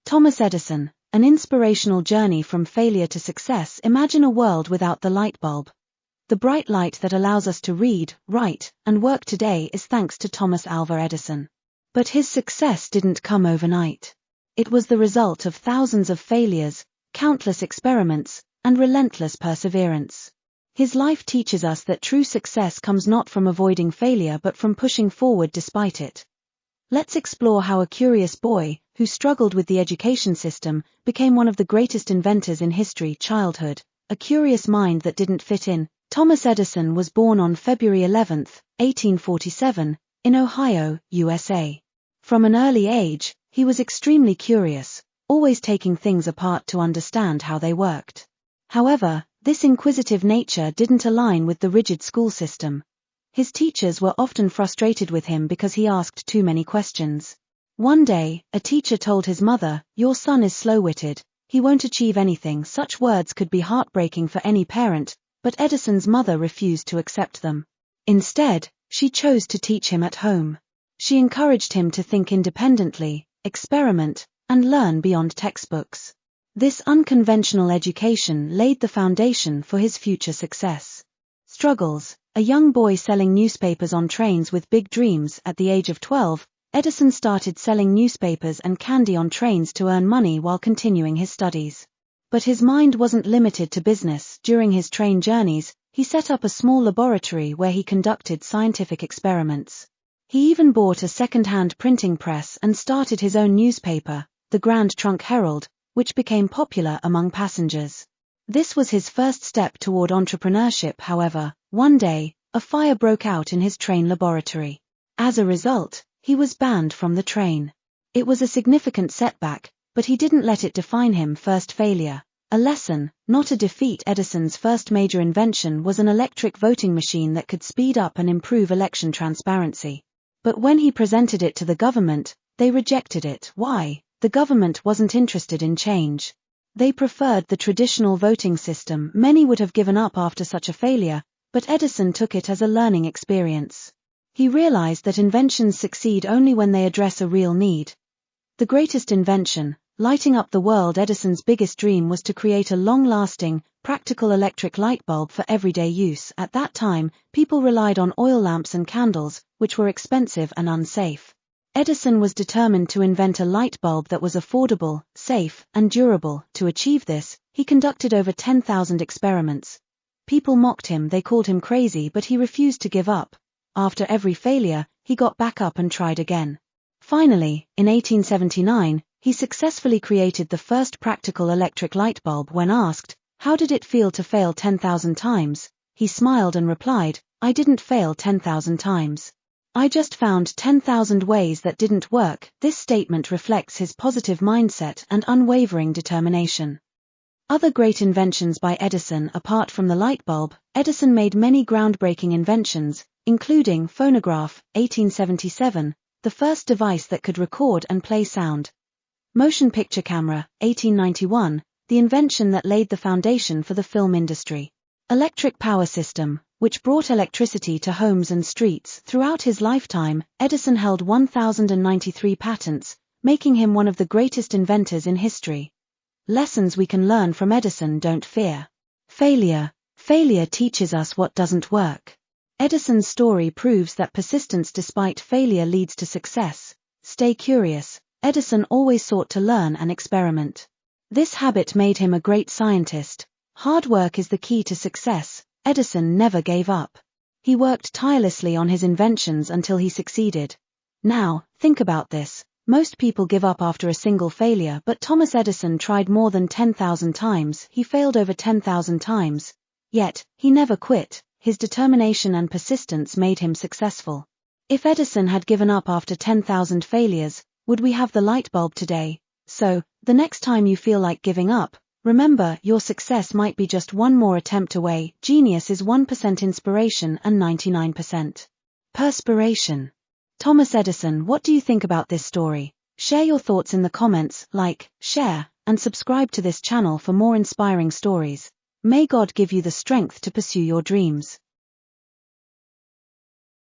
Thomas Edison, an inspirational journey from failure to success. Imagine a world without the light bulb. The bright light that allows us to read, write, and work today is thanks to Thomas Alva Edison. But his success didn't come overnight. It was the result of thousands of failures, countless experiments, and relentless perseverance. His life teaches us that true success comes not from avoiding failure but from pushing forward despite it. Let's explore how a curious boy, who struggled with the education system, became one of the greatest inventors in history. Childhood, a curious mind that didn't fit in. Thomas Edison was born on February 11, 1847, in Ohio, USA. From an early age, he was extremely curious, always taking things apart to understand how they worked. However, this inquisitive nature didn't align with the rigid school system. His teachers were often frustrated with him because he asked too many questions. One day, a teacher told his mother, "Your son is slow-witted, he won't achieve anything." Such words could be heartbreaking for any parent, but Edison's mother refused to accept them. Instead, she chose to teach him at home. She encouraged him to think independently, experiment, and learn beyond textbooks. This unconventional education laid the foundation for his future success. Struggles. A young boy selling newspapers on trains with big dreams. At the age of 12, Edison started selling newspapers and candy on trains to earn money while continuing his studies. But his mind wasn't limited to business. During his train journeys, he set up a small laboratory where he conducted scientific experiments. He even bought a second-hand printing press and started his own newspaper, the Grand Trunk Herald, which became popular among passengers. This was his first step toward entrepreneurship. However, one day, a fire broke out in his train laboratory. As a result, he was banned from the train. It was a significant setback, but he didn't let it define him. First failure. A lesson, not a defeat. Edison's first major invention was an electric voting machine that could speed up and improve election transparency. But when he presented it to the government, they rejected it. Why? The government wasn't interested in change. They preferred the traditional voting system. Many would have given up after such a failure, but Edison took it as a learning experience. He realized that inventions succeed only when they address a real need. The greatest invention, lighting up the world. Edison's biggest dream was to create a long-lasting, practical electric light bulb for everyday use. At that time, people relied on oil lamps and candles, which were expensive and unsafe. Edison was determined to invent a light bulb that was affordable, safe, and durable. To achieve this, he conducted over 10,000 experiments. People mocked him, they called him crazy, but he refused to give up. After every failure, he got back up and tried again. Finally, in 1879, he successfully created the first practical electric light bulb. When asked, "How did it feel to fail 10,000 times?" he smiled and replied, "I didn't fail 10,000 times. I just found 10,000 ways that didn't work." This statement reflects his positive mindset and unwavering determination. Other great inventions by Edison. Apart from the light bulb, Edison made many groundbreaking inventions, including phonograph, 1877, the first device that could record and play sound. Motion picture camera, 1891, the invention that laid the foundation for the film industry. Electric power system, which brought electricity to homes and streets. Throughout his lifetime, Edison held 1,093 patents, making him one of the greatest inventors in history. Lessons we can learn from Edison. Don't fear failure. Failure teaches us what doesn't work. Edison's story proves that persistence despite failure leads to success. Stay curious. Edison always sought to learn and experiment. This habit made him a great scientist. Hard work is the key to success. Edison never gave up. He worked tirelessly on his inventions until he succeeded. Now, think about this. Most people give up after a single failure, but Thomas Edison tried more than 10,000 times. He failed over 10,000 times. Yet, he never quit. His determination and persistence made him successful. If Edison had given up after 10,000 failures, would we have the light bulb today? So, the next time you feel like giving up, remember, your success might be just one more attempt away. Genius is 1% inspiration and 99% perspiration. Thomas Edison. What do you think about this story? Share your thoughts in the comments, like, share, and subscribe to this channel for more inspiring stories. May God give you the strength to pursue your dreams.